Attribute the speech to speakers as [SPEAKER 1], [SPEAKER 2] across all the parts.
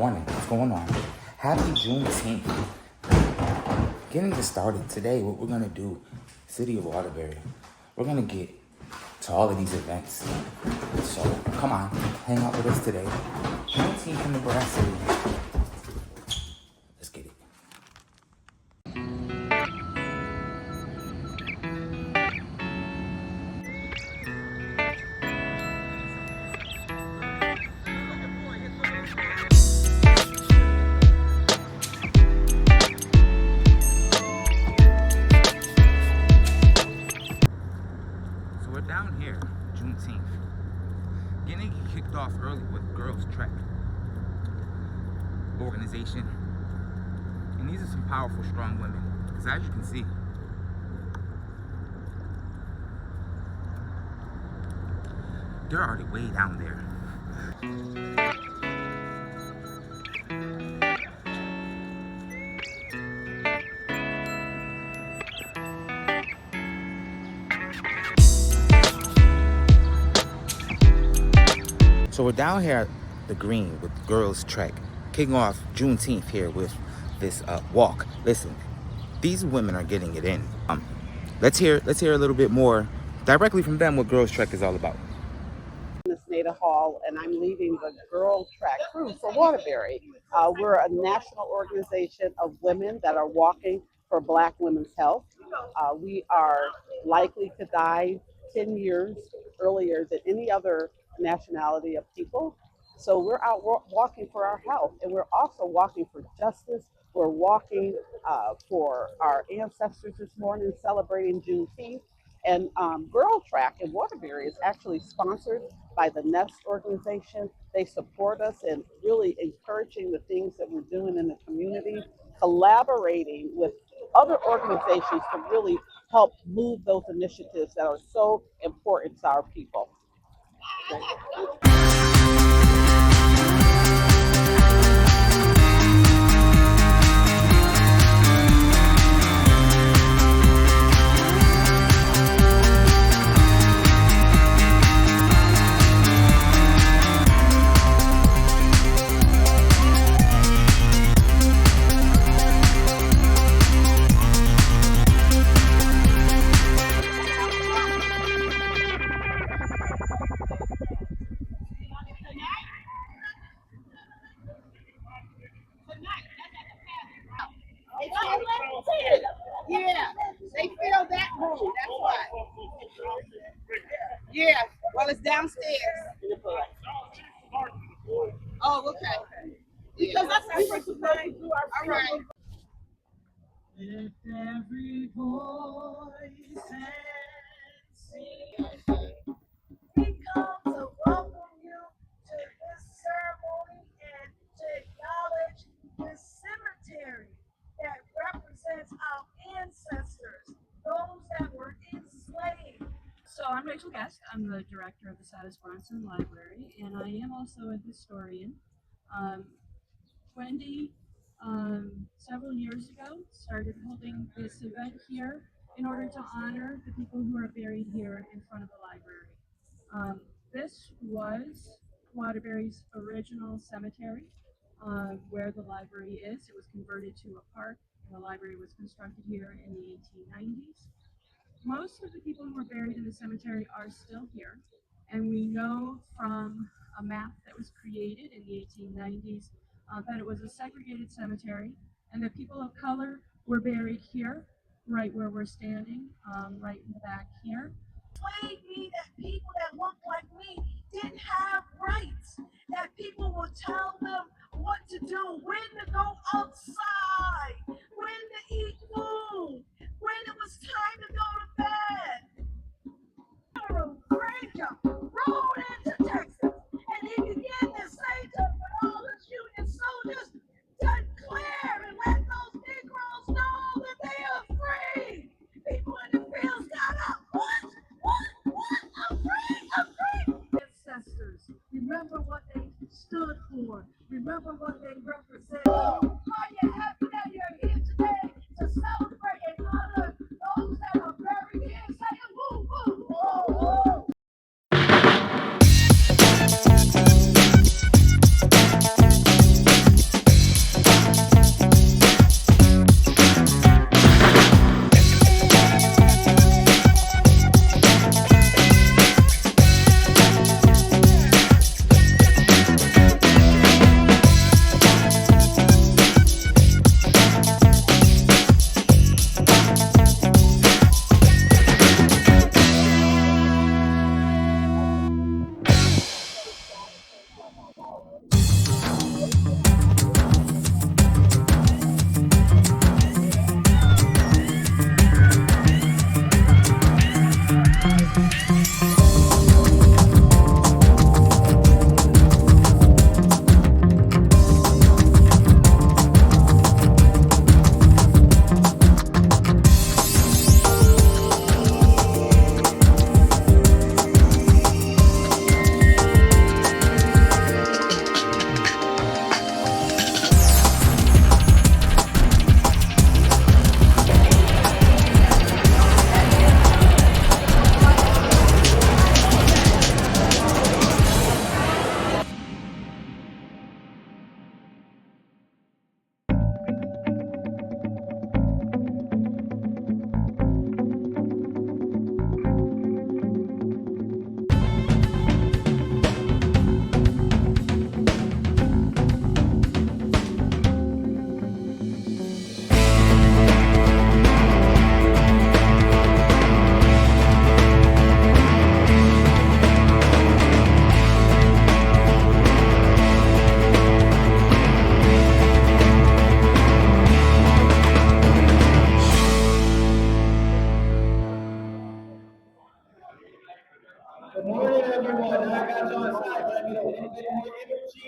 [SPEAKER 1] morning. What's going on? Happy Juneteenth. Getting this started today, what we're going to do, City of Waterbury, we're going to get to all of these events. So come on, hang out with us today. Juneteenth in the Brass City. Let's get it. We're down here, Juneteenth, getting kicked off early with Girls Trek organization, and these are some powerful, strong women, because as you can see, they're already way down there. So we're down here at the green with Girls Trek, kicking off Juneteenth here with this walk. Listen, these women are getting it in. Let's hear a little bit more directly from them what Girls Trek is all about.
[SPEAKER 2] Miss Nada Hall, and I'm leading the Girl Track crew for Waterbury. We're a national organization of women that are walking for Black women's health. We are likely to die 10 years earlier than any other nationality of people. So we're out walking for our health, and we're also walking for justice. We're walking for our ancestors this morning, celebrating Juneteenth. And Girl Track in Waterbury is actually sponsored by the Nest organization. They support us in really encouraging the things that we're doing in the community, collaborating with other organizations to really help move those initiatives that are so important to our people. Yeah, they feel that move. That's why. Yeah, well, it's downstairs. Oh, okay. Because that's what we're supposed to do. All right. Lift every voice and sing. We come to welcome you to this ceremony and to acknowledge this cemetery that represents our ancestors, those that were enslaved.
[SPEAKER 3] So I'm Rachel Guest. I'm the director of the Saddis Bronson Library, and I am also a historian. Wendy, several years ago, started holding this event here in order to honor the people who are buried here in front of the library. This was Waterbury's original cemetery, where the library is. It was converted to a park. The library was constructed here in the 1890s. Most of the people who were buried in the cemetery are still here, and we know from a map that was created in the 1890s that it was a segregated cemetery, and that people of color were buried here, right where we're standing, right in the back here.
[SPEAKER 4] Persuade me that people that look like me didn't have rights, that people would tell them what to do, when to go outside, when to eat food, when it was time to go to bed. Granger rode into Texas, and he began to say to all the Union soldiers, declare and let those Negroes know that they are free. People in the fields got up. What? I'm free. Ancestors, remember what they stood for. Remember what they represent. Are you happy that you're here today to celebrate and honor those that are buried here? Say a woo woo. Whoa, whoa.
[SPEAKER 5] Good morning, everyone. Now I got you on side, but I need a little bit more energy.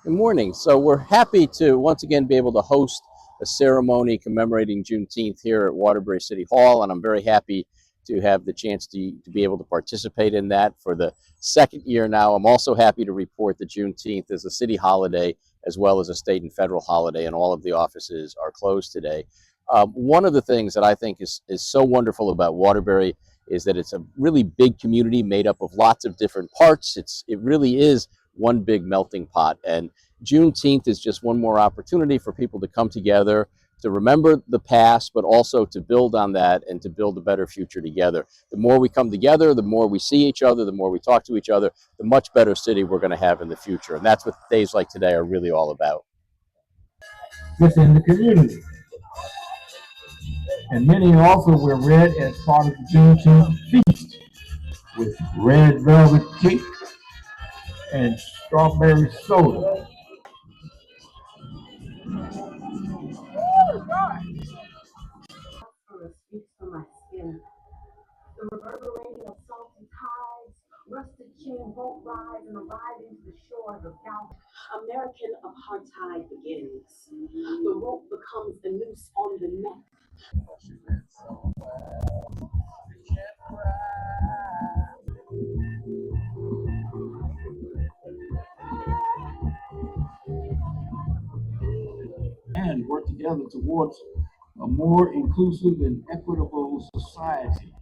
[SPEAKER 6] Good morning. So we're happy to once again be able to host a ceremony commemorating Juneteenth here at Waterbury City Hall, and I'm very happy to have the chance to be able to participate in that for the second year now. I'm also happy to report that Juneteenth is a city holiday as well as a state and federal holiday, and all of the offices are closed today. One of the things that I think is so wonderful about Waterbury is that it's a really big community made up of lots of different parts. It really is one big melting pot, and Juneteenth is just one more opportunity for people to come together, to remember the past, but also to build on that and to build a better future together. The more we come together, the more we see each other, the more we talk to each other, the much better city we're going to have in the future. And that's what days like today are really all about.
[SPEAKER 5] Within the community. And many also wear red as part of the Juneteenth feast with red velvet cake and strawberry soda.
[SPEAKER 4] Speaks for my skin. The reverberating of salty tides, rusted chain boat rides and arriving to the shores of South. American apartheid begins. The rope becomes the noose on the neck.
[SPEAKER 5] And work together towards a more inclusive and equitable society.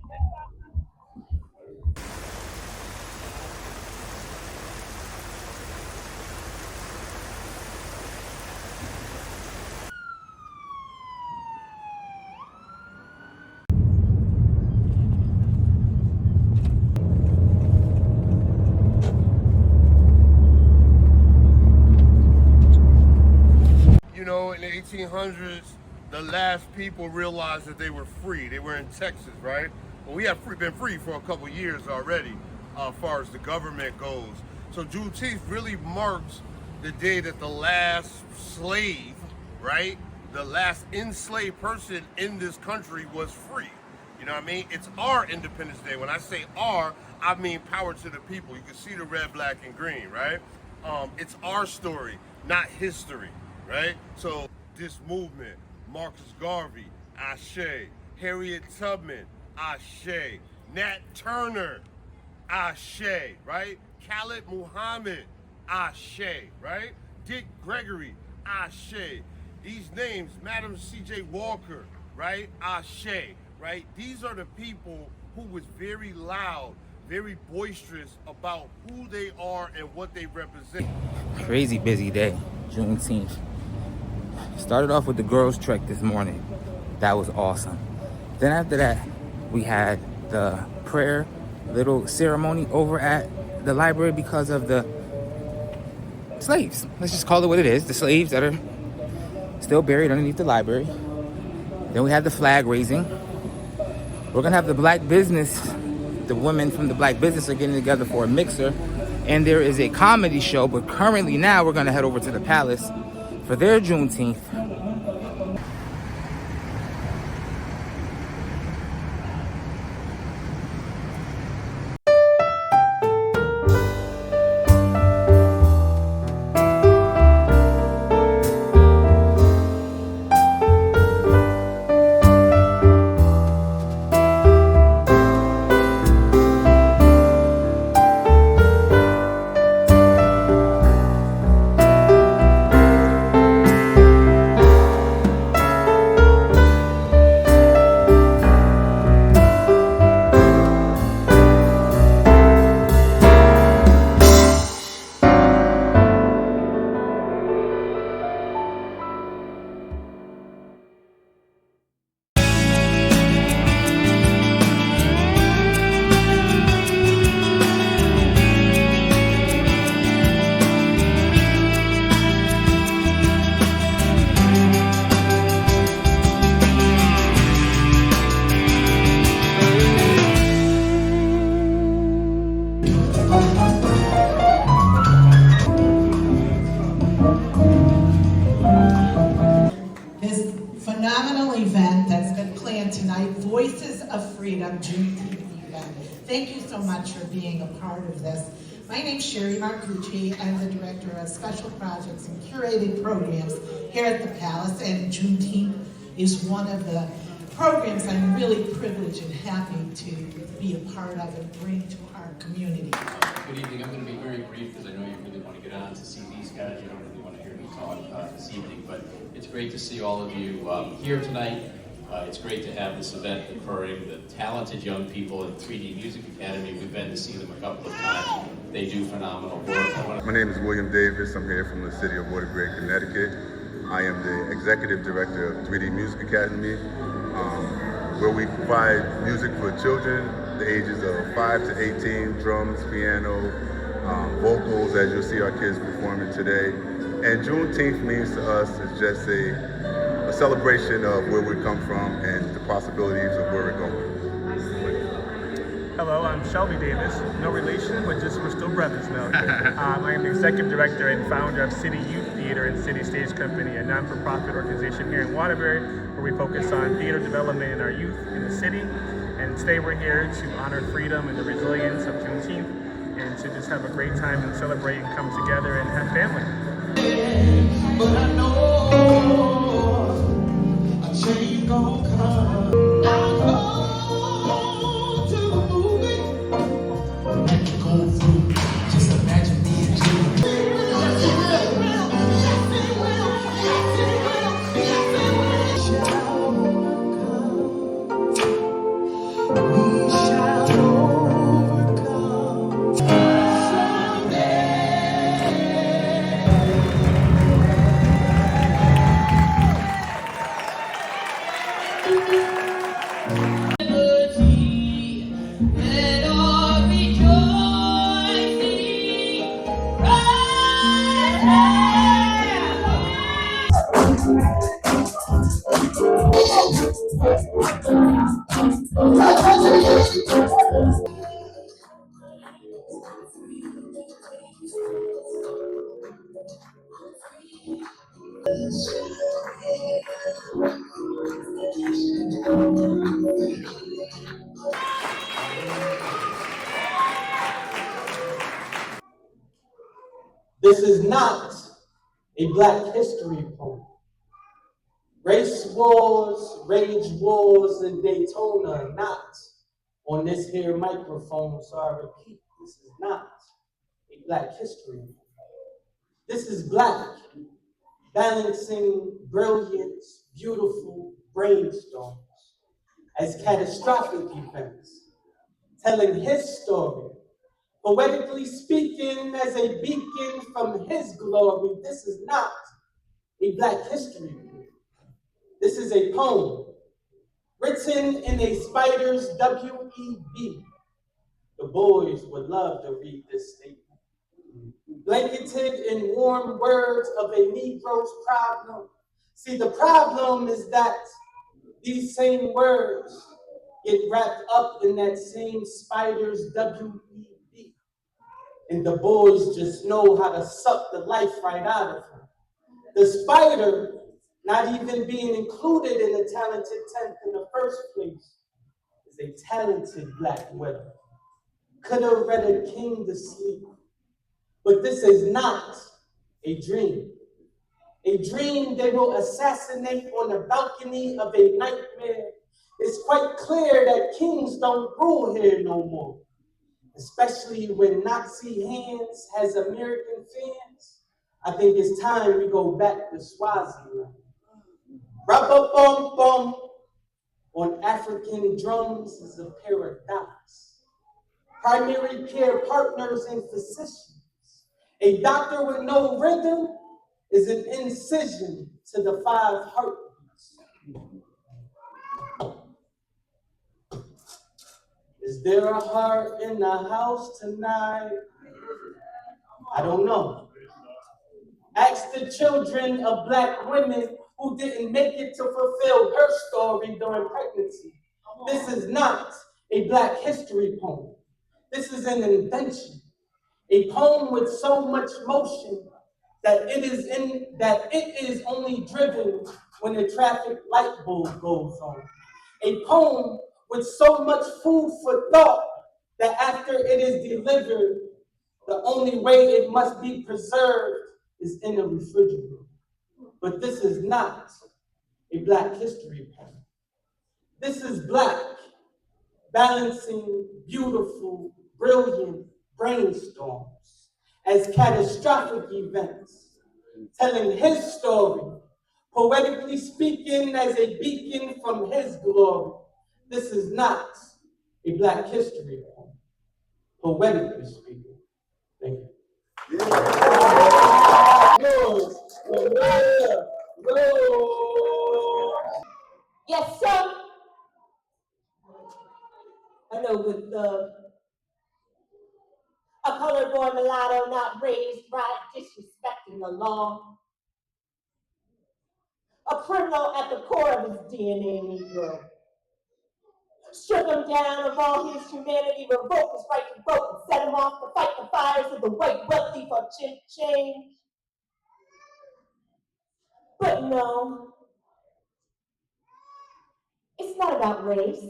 [SPEAKER 7] You know, in the 1800s, the last people realized that they were free. They were in Texas, right? Well, we have been free for a couple years already, as far as the government goes. So Juneteenth really marks the day that the last slave, right? The last enslaved person in this country was free. You know what I mean? It's our Independence Day. When I say our, I mean power to the people. You can see the red, black, and green, right? It's our story, not history. Right? So this movement, Marcus Garvey, Ashe, Harriet Tubman, Ashe, Nat Turner, Ashe, right? Khalid Muhammad, Ashe, right? Dick Gregory, Ashe. These names, Madam C.J. Walker, right? Ashe, right? These are the people who was very loud, very boisterous about who they are and what they represent.
[SPEAKER 1] Crazy busy day, Juneteenth. Started off with the girls' trek this morning. That was awesome. Then after that, we had the prayer little ceremony over at the library because of the slaves. Let's just call it what it is. The slaves that are still buried underneath the library. Then we had the flag raising. We're gonna have the black business. The women from the black business are getting together for a mixer. And there is a comedy show, but currently now we're gonna head over to the palace for their Juneteenth.
[SPEAKER 8] phenomenal event that's been planned tonight, Voices of Freedom Juneteenth event. Thank you so much for being a part of this. My name's Sherry Marcucci. I'm the Director of Special Projects and Curated Programs here at the Palace, and Juneteenth is one of the programs I'm really privileged and happy to be a part of and bring to our community.
[SPEAKER 6] Good evening. I'm going to be very brief because I know you really want to get on to see these guys. You don't really want to hear me talk this evening, but it's great to see all of you here tonight. It's great to have this event occurring. The talented young people at 3D Music Academy, we've been to see them a couple of times. They do phenomenal work.
[SPEAKER 9] My name is William Davis. I'm here from the city of Waterbury, Connecticut. I am the Executive Director of 3D Music Academy, where we provide music for children, the ages of 5 to 18, drums, piano, vocals, as you'll see our kids performing today. And Juneteenth means to us is just a celebration of where we come from and the possibilities of where we're going.
[SPEAKER 10] Hello, I'm Shelby Davis. No relation, but just we're still brothers now. I am the Executive Director and founder of City Youth Theater and City Stage Company, a non-for-profit organization here in Waterbury, where we focus on theater development in our youth in the city. And today we're here to honor freedom and the resilience of Juneteenth, and to just have a great time and celebrate and come together and have family.
[SPEAKER 11] But I know a change gon' come. I go to the movie and go through. Just imagine me and you. We shall overcome someday. This is not a Black history poem. Race wars, rage wars, and Daytona, not on this here microphone, so I repeat, this is not a Black history poem. This is Black balancing brilliance, beautiful brainstorms as catastrophic events, telling his story, poetically speaking as a beacon from his glory. This is not a Black history poem. This is a poem written in a spider's W-E-B. The boys would love to read this statement. Blanketed in warm words of a Negro's problem. See, the problem is that these same words get wrapped up in that same spider's W-E-B. And the boys just know how to suck the life right out of her. The spider, not even being included in the talented 10th in the first place, is a talented Black widow. Could have read a king to sleep. But this is not a dream. A dream they will assassinate on the balcony of a nightmare. It's quite clear that kings don't rule here no more, especially when Nazi hands has American fans. I think it's time we go back to Swaziland. Rub-a-bum-bum on African drums is a paradox. Primary care partners and physicians. A doctor with no rhythm is an incision to the 5 heartbeats. Is there a heart in the house tonight? I don't know. Ask the children of Black women who didn't make it to fulfill her story during pregnancy. This is not a Black history poem. This is an invention. A poem with so much motion that it is only driven when the traffic light bulb goes on. A poem with so much food for thought that after it is delivered, the only way it must be preserved is in a refrigerator. But this is not a Black history poem. This is Black balancing beautiful, brilliant brainstorms as catastrophic events, telling his story, poetically speaking as a beacon from his glory. This is not a Black history poem, poetically speaking. Thank you.
[SPEAKER 4] Yes, sir. I know with a colored boy mulatto not raised right, disrespecting the law. A criminal at the core of his DNA, Negro. Strip him down of all his humanity, revoke his right to vote, and set him off to fight the fires of the white wealthy for change. But no, it's not about race.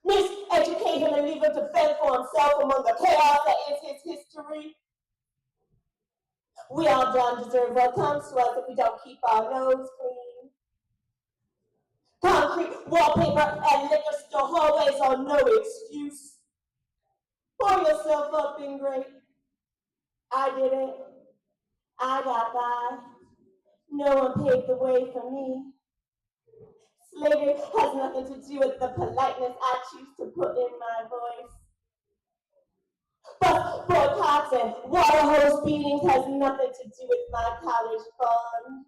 [SPEAKER 4] Miseducate him and leave him to fend for himself among the chaos that is his history. We all don't deserve what comes to us if we don't keep our nose clean. Concrete wallpaper and liquor store hallways are no excuse. Pour yourself up in great. I did it. I got by. No one paved the way for me. Slavery has nothing to do with the politeness I choose to put in my voice. But boycotts and water hose beatings has nothing to do with my college fund.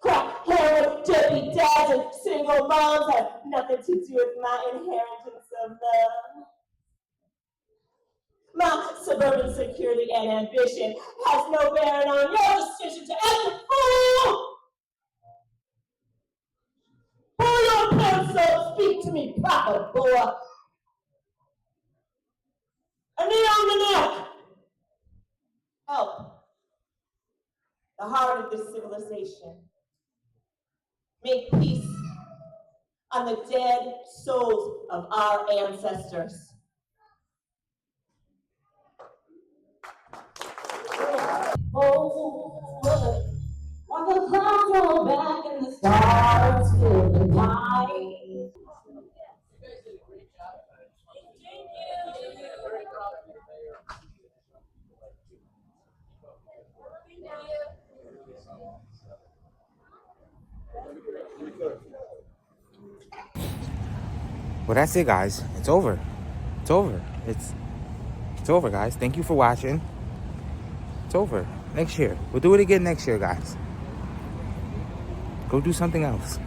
[SPEAKER 4] Crack, heroin, dirty dads, and single moms have nothing to do with my inheritance of love. My suburban security and ambition has no bearing on your decision to act a fool. Pull your pencil, speak to me proper, boy. A knee on the neck. Help the heart of this civilization. Make peace on the dead souls of our ancestors. Oh, while the clouds roll back and the stars fill the night.
[SPEAKER 1] Well, that's it, guys. It's over. It's over. It's over, guys. Thank you for watching. It's over. Next year. We'll do it again next year, guys. Go do something else.